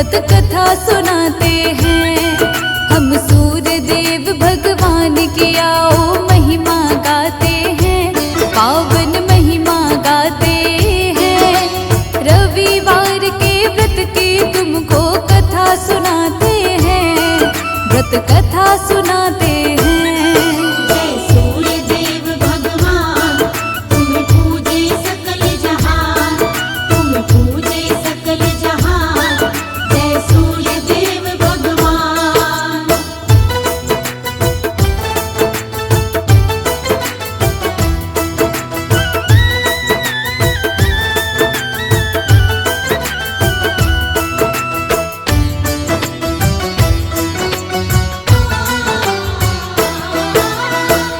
व्रत कथा सुनाते हैं। हम सूर्य देव भगवान की आओ महिमा गाते हैं, पावन महिमा गाते हैं। रविवार के व्रत की तुमको कथा सुनाते हैं, व्रत कथा सुनाते हैं। जय सूर्य देव भगवान, तुम पूजे सकल जहान, तुम पूजे सकल जहान। जय सूर्य देव भगवान।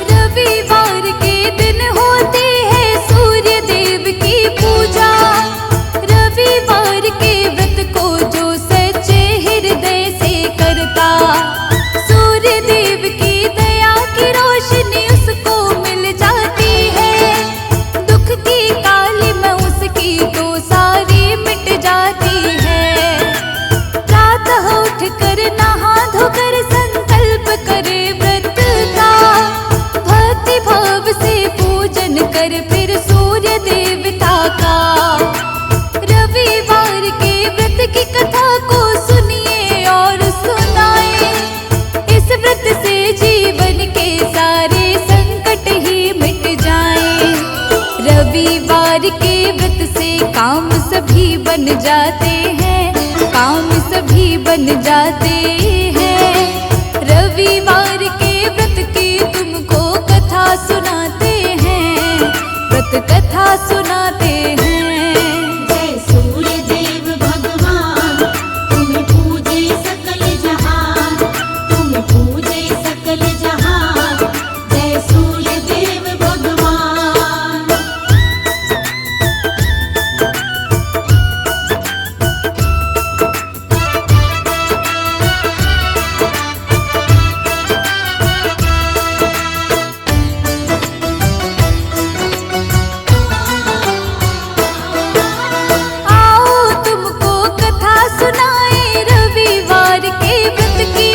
रविवार के दिन होती है सूर्य देव की पूजा। रविवार के व्रत को जो सच्चे हृदय से करता, सूर्य देव की दया की रोशनी उसको मिल जाती है। दुख की कालिमा उसकी तो सारी मिट जाती है। प्रातः उठकर नहा धोकर संकल्प करे व्रत का, भक्ति भाव से पूजन कर फिर सूर्य देवता का। रविवार के व्रत की कथा को सुनिए और सुनाए, इस व्रत से जीवन के सारे संकट ही मिट जाएं। रविवार के व्रत से काम सभी बन जाते हैं, काम सभी बन जाते हैं। रविवार के व्रत की तुमको कथा सुनाते हैं, व्रत कथा सुनाते हैं। जय सूर्य देव भगवान, तुम पूजे सकल जहान, तुम पूजे सकल जहान। जय सूर्य देव भगवान। आओ तुमको कथा सुनाए रविवार के व्रत की।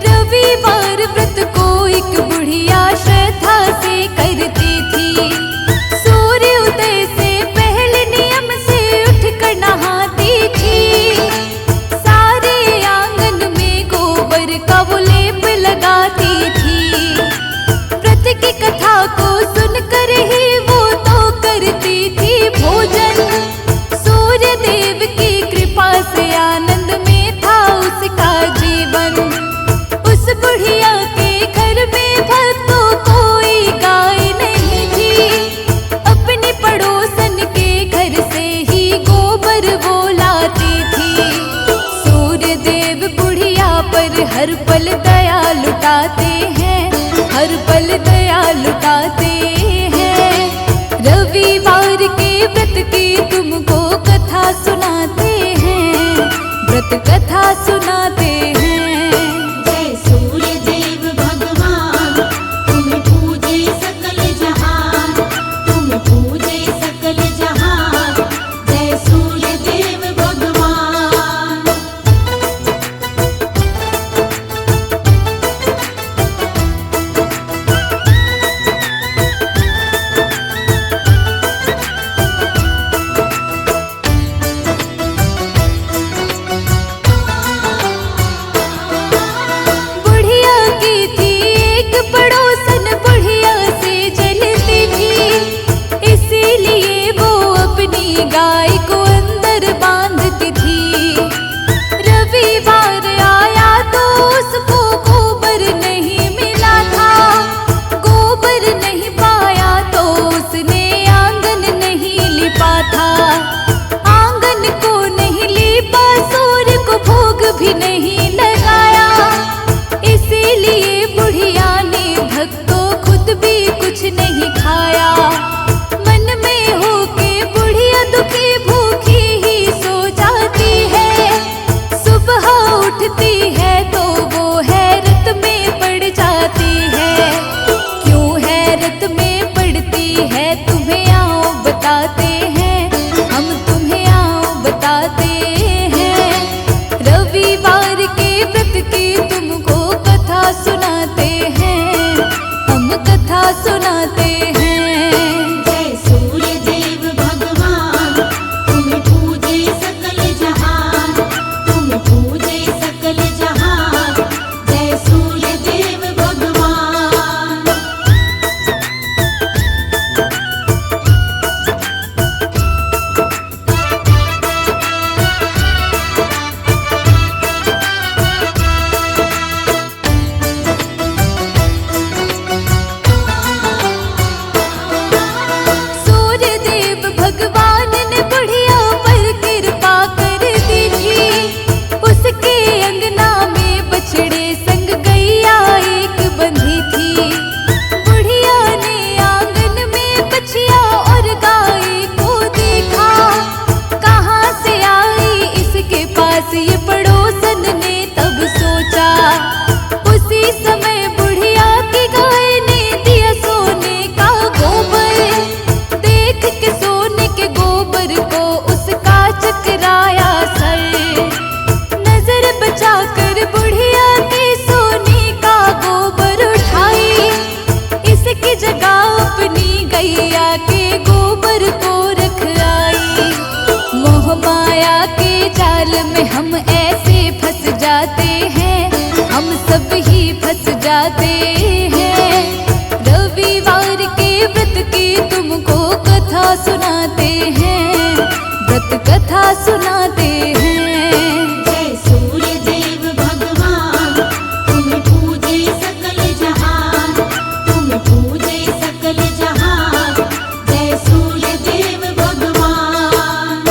रविवार व्रत को एक बुढ़िया श्रद्धा से करती थी। सूर्य उदय से पहले नियम से उठकर नहाती थी। सारे आंगन में गोबर का वो लेप लगाती थी। व्रत की कथा को सुनकर ही वो तो करती थी भोजन। सूर्य देव की कृपा से आनंद में था उसका जीवन। उस बुढ़िया के घर में भक्तों कोई गाय नहीं थी। अपने पड़ोसन के घर से ही गोबर वो लाती थी। सूर्य देव बुढ़िया पर हर पल दया लुटाते हैं, हर पल दया लुटाते हैं। रविवार के व्रत की तुमको कथा सुनाते हैं, व्रत कथा सुनाते हैं। जय सूर्य देव भगवान, तुम पूजे सकल जहान, तुम पूजे सकल जहान। जय सूर्य देव भगवान। के गोबर को रख आई। मोह माया के जाल में हम ऐसे फंस जाते हैं, हम सब ही फंस जाते हैं। रविवार के व्रत की तुमको कथा सुनाते हैं, व्रत कथा सुनाते हैं। जय सूर्य देव भगवान, तुम पूजे सकल जहान, तुम पूजे सकल जहान। जय सूर्य देव भगवान।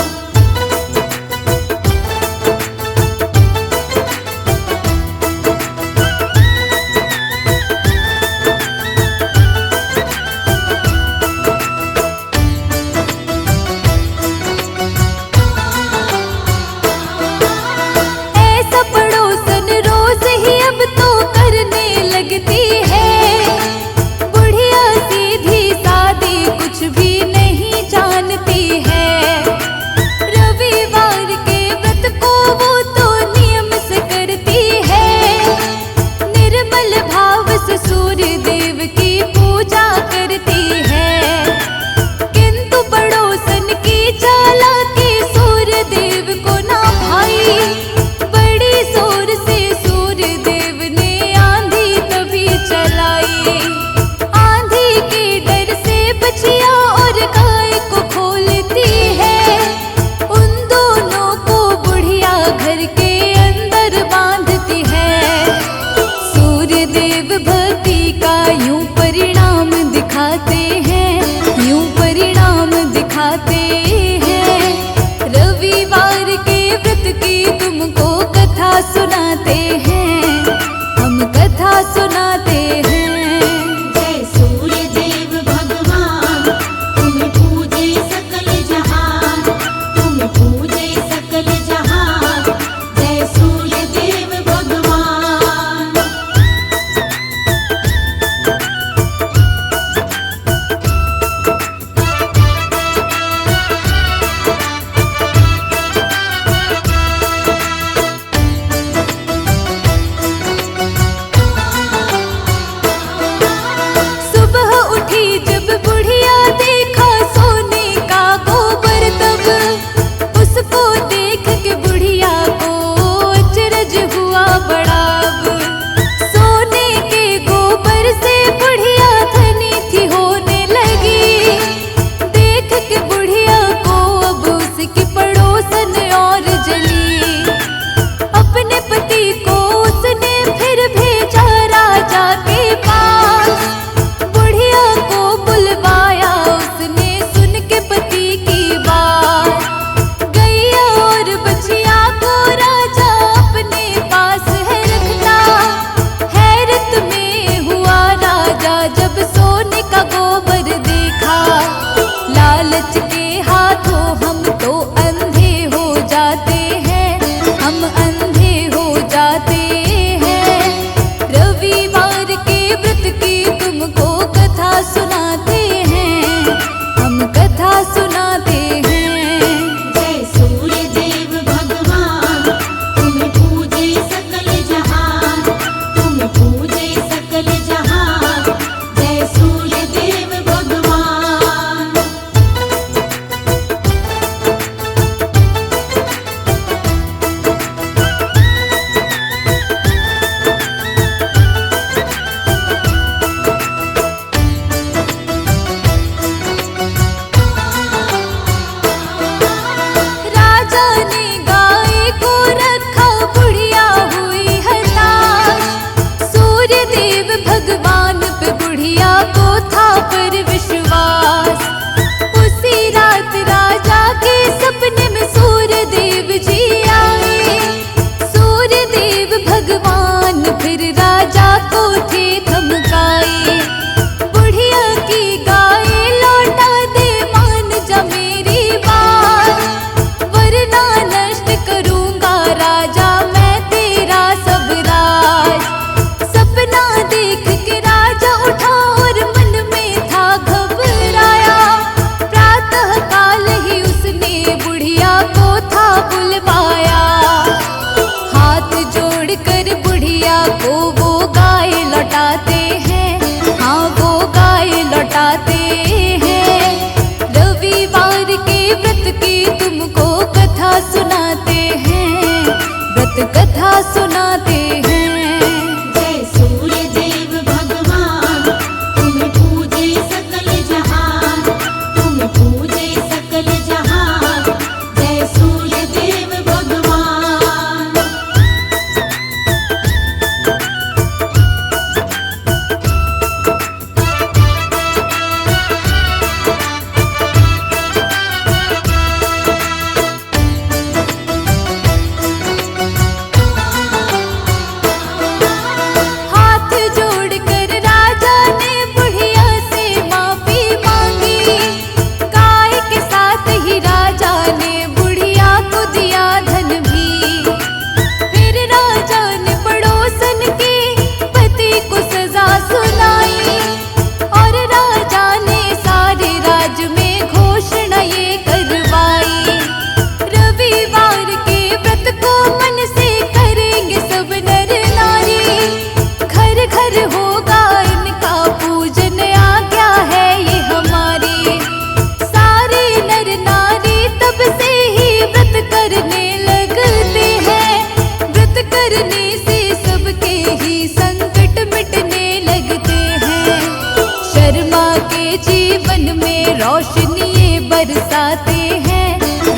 रोशनी बरसाते हैं,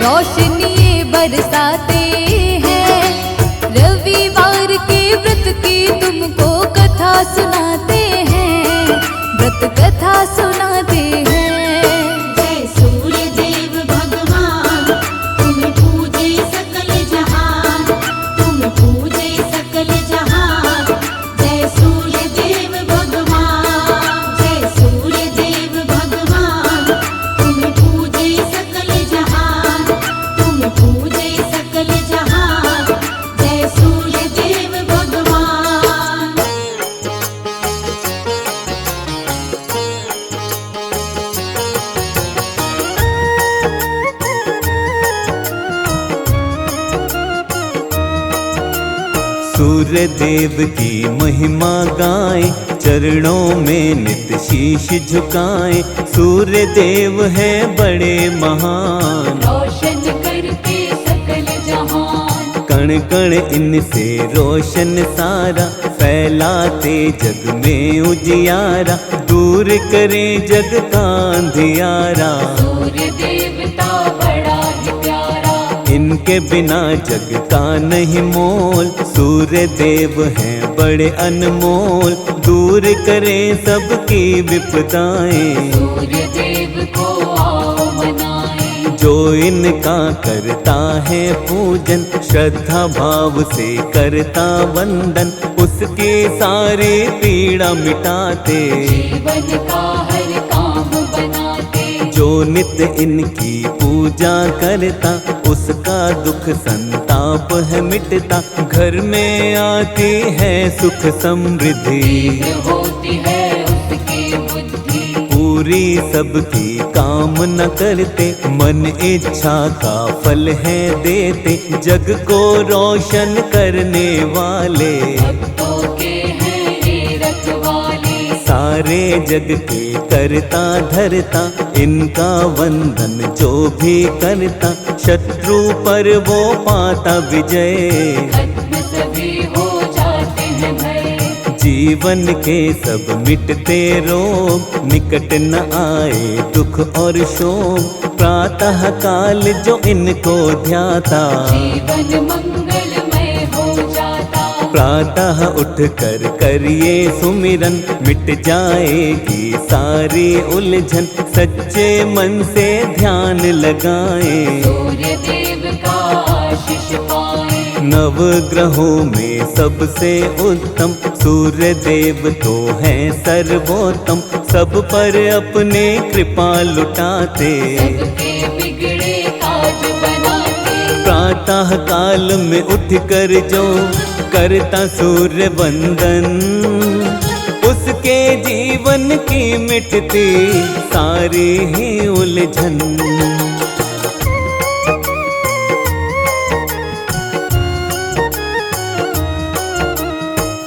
रोशनी बरसाते हैं। रविवार के व्रत की तुमको कथा सुनाते हैं, व्रत कथा सुनाते हैं। जय सूर्य देव भगवान, तुम पूजे सकल जहान, तुम पूजे सकल जहान। जय सूर्य देव भगवान, जय सूर्य देव भगवान, तुम पूजे सकल जहान, तुम पूजे सकल जहान। जय सूर्य देव भगवान। सूर्य देव की महिमा गाएं, चरणों में नित शीश झुकाएं। सूर्य देव है बड़े महान, रोशन करके सकल जहान। कण कण इनसे रोशन सारा, फैलाते जग में उजियारा। दूर करे जग का अंधियारा, सूर्य देवता बड़ा ही प्यारा। इनके बिना जग का नहीं मोल। सूर्य देव हैं बड़े अनमोल, दूर करें सबकी विपदाएं। सूर्य देव को आओ मनाएं, जो इनका करता है पूजन, श्रद्धा भाव से करता वंदन। उसकी सारी पीड़ा मिटाते, जीवन का हर काम बनाते। जो नित इनकी पूजा करता, उसका दुख संताप है मिटता। घर में आती है सुख समृद्धि, तीव्र होती है उसकी बुद्धि। पूरी सबकी कामना करते, मन इच्छा का फल है देते। जग को रोशन करने वाले, भक्तों के हैं ये रखवाले। सारे जग के करता धरता। इनका वंदन जो भी करता, शत्रु पर वो पाता विजय। खत्म सभी हो जाते हैं भय, जीवन के सब मिटते रोग, निकट न आए दुख और शोक। प्रातः काल जो इनको ध्याता, जीवन मंगलमय हो जाता। प्रातः उठ कर करिए सुमिरन, मिट जाएगी सारी उलझन। सच्चे मन से ध्यान लगाएं, सूर्य देव का आशीष पाए। नव ग्रहों में सबसे उत्तम, सूर्य देव तो है सर्वोत्तम। सब पर अपने कृपा लुटाते, सबके बिगड़े काज बनाते। प्रातः काल में उठ कर जो करता सूर्य वंदन, उसके जीवन की मिटती सारी ही उलझन।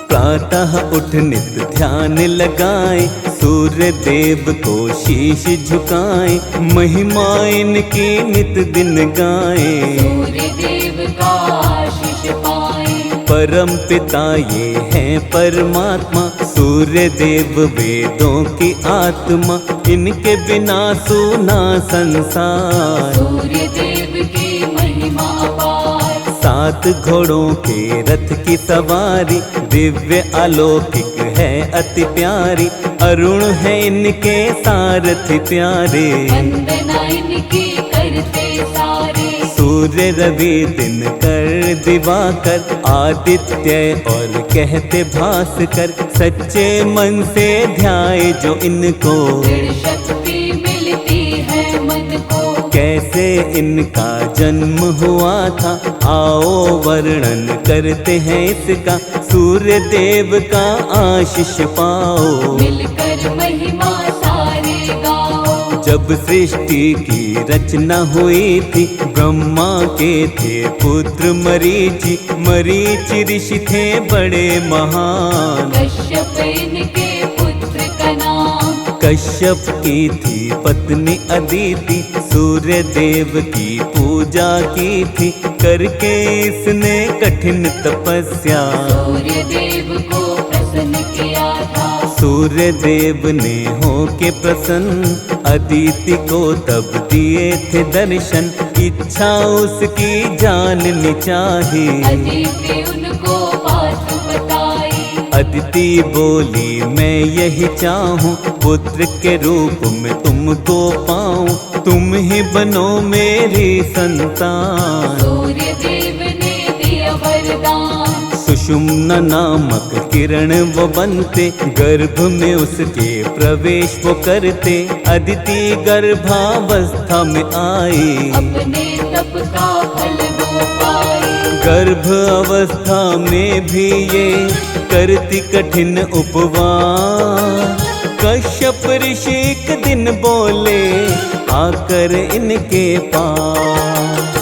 प्रातः उठ नित ध्यान लगाए, सूर्य देव को शीश झुकाए। महिमा इनकी नित दिन गाए, सूर्य देव का आशीष पाए। परम पिता ये हैं परमात्मा, सूर्य देव वेदों की आत्मा। इनके बिना सूना संसार, सूर्य देव की महिमा अपार। 7 घोड़ों के रथ की सवारी, दिव्य अलौकिक है अति प्यारी। अरुण है इनके सारथी प्यारे, वंदना इनकी करते सारे। सूर्य रवि दिनकर दिवाकर, आदित्य और कहते भास्कर। सच्चे मन से ध्याए जो इनको, दृढ़ शक्ति मिलती है मन को। कैसे इनका जन्म हुआ था, आओ वर्णन करते हैं इसका। सूर्य देव का आशीष पाओ, मिलकर महिमा सारे गाओ। जब सृष्टि की रचना हुई थी, ब्रह्मा के थे पुत्र मरीचि। मरीचि ऋषि थे बड़े महान, कश्यप इनके पुत्र का नाम। कश्यप की थी पत्नी अदिति, सूर्य देव की पूजा की थी। करके इसने कठिन तपस्या, सूर्य देव को प्रसन्न किया था। सूर्य देव ने हो के प्रसन्न, अदिति को तब दिए थे दर्शन, इच्छा उसकी जाननी चाही। अदिति उनको बात बताई, अदिति बोली मैं यही चाहूँ, पुत्र के रूप में तुमको पाऊँ, तुम ही बनो मेरी संतान। सूर्य देव ने दिया वरदान, सुषुम्ना नामक किरण वो बनते, गर्भ में उसके प्रवेश वो करते। अदिति गर्भावस्था में आई, अपने तप का फल वो पाई। गर्भ अवस्था में भी ये करती कठिन उपवास। कश्यप ऋषि एक दिन बोले आकर इनके पास,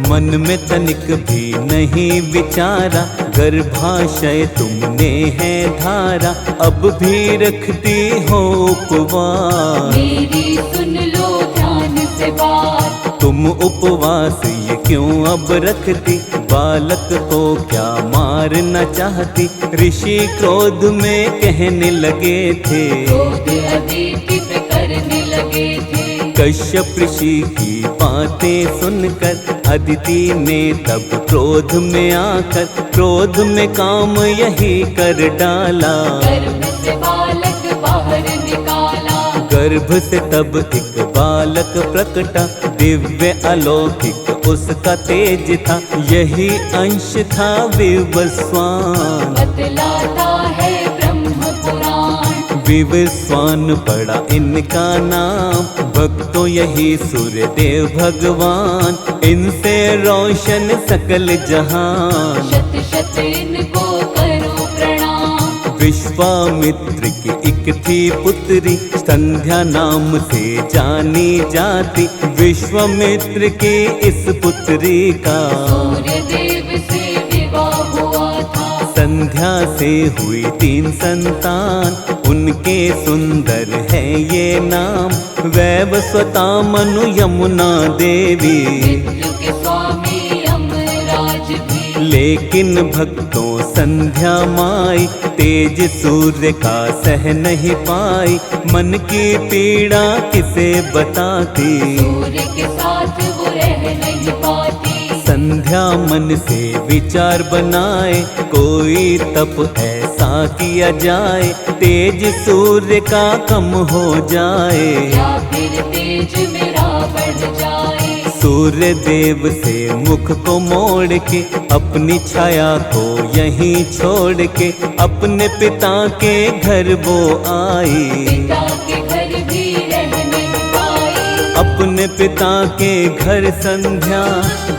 मन में तनिक भी नहीं विचारा, गर्भाशय तुमने है धारा, अब भी रखती हो उपवास। मेरी सुन लो ध्यान से बात, तुम उपवास ये क्यों अब रखती, बालक को क्या मारना चाहती। ऋषि क्रोध में कहने लगे थे, क्रोध अदिति पे करने लगे थे। कश्यप ऋषि की बातें सुनकर अदिति ने तब क्रोध में आकर, क्रोध में काम यही कर डाला। गर्भ से बालक बाहर निकाला, गर्भ से तब एक बालक प्रकटा, दिव्य अलौकिक उसका तेज था, यही अंश था विवस्वान। बतलाता है ब्रह्म पुराण, विवस्वान पड़ा इनका नाम, भक्तों यही सूर्य देव भगवान, इनसे रोशन सकल जहान। शत शत इनको करो प्रणाम। विश्वामित्र की एक थी पुत्री, संध्या नाम से जानी जाती, विश्वामित्र की इस पुत्री का सूर्य देव से विवाह हुआ था। संध्या से हुई 3 संतान, उनके सुंदर है ये नाम, वैवस्वता मनु यमुना देवी। मृत्यु के स्वामी यमराज भी, लेकिन भक्तों संध्या माई, तेज सूर्य का सह नहीं पाई, मन की पीड़ा किसे बताती। सूर्य के साथ वो रह नहीं पाती। संध्या मन से विचार बनाए, कोई तप ऐसा किया जाए, तेज सूर्य का कम हो जाए, या फिर तेज मेरा बढ़ जाए। सूर्य देव से मुख को मोड़ के, अपनी छाया को यहीं छोड़ के, अपने पिता के घर वो आई। पिता के घर भी रह नहीं पाई, अपने पिता के घर संध्या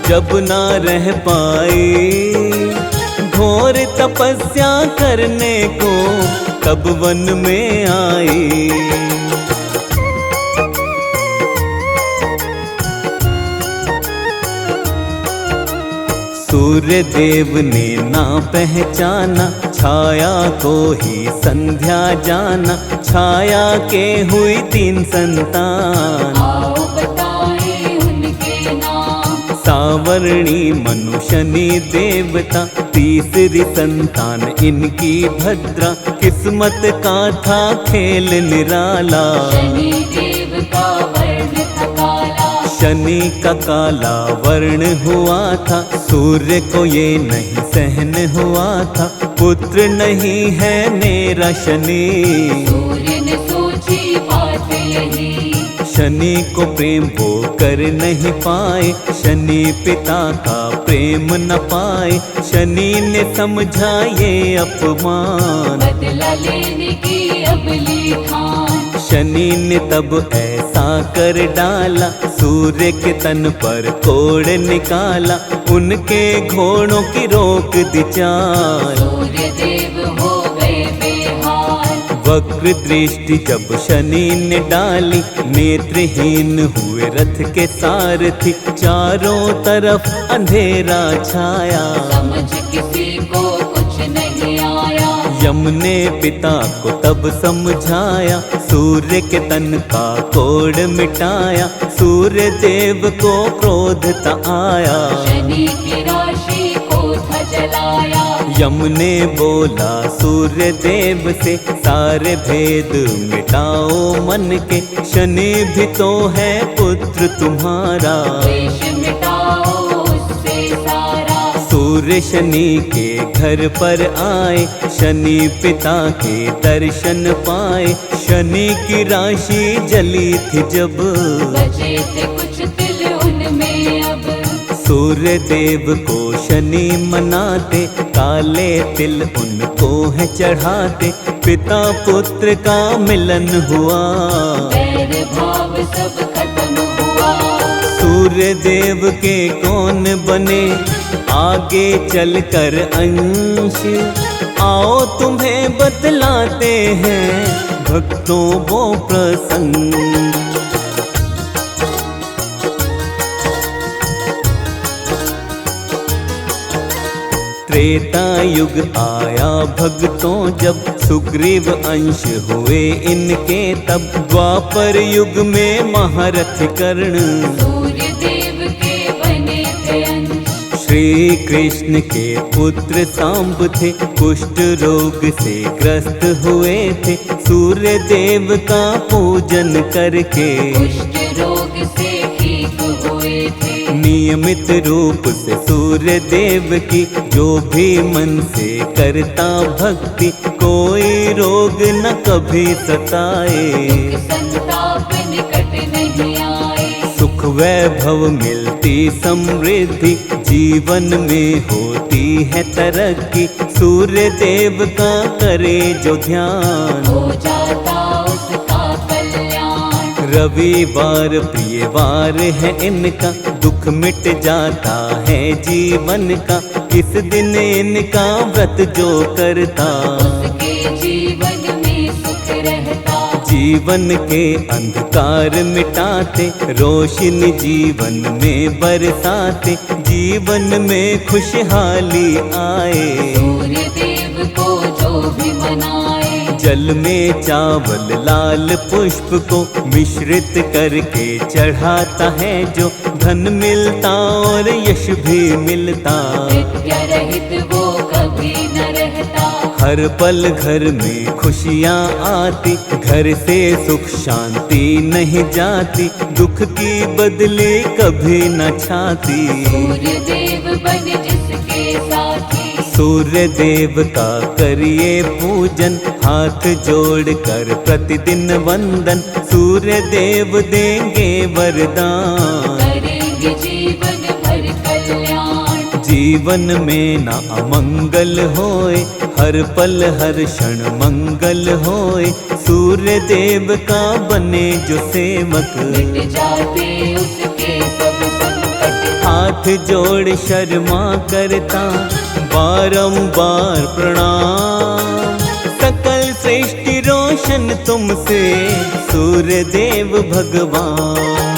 जब ना रह पाई, घोर तपस्या करने को तब वन में आई। सूर्य देव ने ना पहचाना, छाया को ही संध्या जाना, छाया के हुई 3 संतान। आओ बताए उनके नाम। सावर्णी मनु शनि देवता, तीसरी संतान इनकी भद्रा, किस्मत का था खेल निराला। शनि देव का वर्ण था काला, शनि का काला वर्ण हुआ था, सूर्य को ये नहीं सहन हुआ था, पुत्र नहीं है मेरा शनि। सूर्य ने सोची बात यही, शनि को प्रेम वो कर नहीं पाए, शनि पिता का प्रेम न पाए, शनि ने समझा ये अपमान। बदला लेने की अबली ठान। शनि ने तब ऐसा कर डाला, सूर्य के तन पर कोड़ निकाला, उनके घोड़ों की रोक दी चाल। सूर्य देव हो गए बेहाल, वक्र दृष्टि जब शनि ने डाली, नेत्रहीन हुए रथ के सारथी, चारों तरफ अंधेरा छाया। समझ किसी को कुछ नहीं आया, यम ने पिता को तब समझाया, सूर्य के तन का कोड़ मिटाया, सूर्य देव को क्रोध ता आया। शनि की राशि को था जलाया, यम ने बोला सूर्य देव से, सारे भेद मिटाओ मन के, शनि भी तो है पुत्र तुम्हारा। क्लेश मिटाओ उससे सारा। सूर्य शनि के घर पर आए, शनि पिता के दर्शन पाए, शनि की राशि जली थी जब, बचे थे कुछ तिल उनमें अब। सूर्य देव को शनि मनाते, काले तिल उनको है चढ़ाते, पिता पुत्र का मिलन हुआ, बैर भाव सब खत्म हुआ। सूर्य देव के कौन बने आगे चलकर अंश, आओ तुम्हें बतलाते हैं भक्तों वो प्रसंग। त्रेता युग आया भक्तों जब, सुग्रीव अंश हुए इनके तब, द्वापर युग में महारथ कर्ण, सूर्य देव के बने थे अंश। श्री कृष्ण के पुत्र सांब थे, कुष्ठ रोग से ग्रस्त हुए थे, सूर्य देव का पूजन करके कुष्ठ रोग से ठीक हुए थे। नियमित रूप से सूर्य देव की जो भी मन से करता भक्ति, कोई रोग न कभी सताए, संताप निकट नहीं आए। सुख वैभव मिलती समृद्धि, जीवन में होती है तरक्की, सूर्य देव का करे जो ध्यान, हो जाता उसका कल्याण। रविवार प्रियवार है इनका, दुख मिट जाता है जीवन का, इस दिन इनका व्रत जो करता, उसके जीवन में सुख रहता। जीवन के अंधकार मिटाते, रोशनी जीवन में बरसाते, जीवन में खुशहाली आए, सूर्य देव को जो भी मनाए। जल में चावल लाल पुष्प को मिश्रित करके चढ़ाता है जो, धन मिलता और यश भी मिलता, विद्या रहित वो कभी न रहता। हर पल घर में खुशियाँ आती, घर से सुख शांति नहीं जाती, दुख की बदले कभी न छाती, सूर्य देव बन जिसके साथी। सूर्य देव का करिए पूजन, हाथ जोड़ कर प्रतिदिन वंदन, सूर्य देव देंगे वरदान, करेंगे जीवन भर कल्याण। जीवन में ना अमंगल होए, हर पल हर क्षण मंगल होए, सूर्य देव का बने जो सेवक, मिट जाते उसके सब संकट। हाथ जोड़ शर्मा करता बारंबार प्रणाम, सकल सृष्टि रोशन तुमसे सूर्य देव भगवान।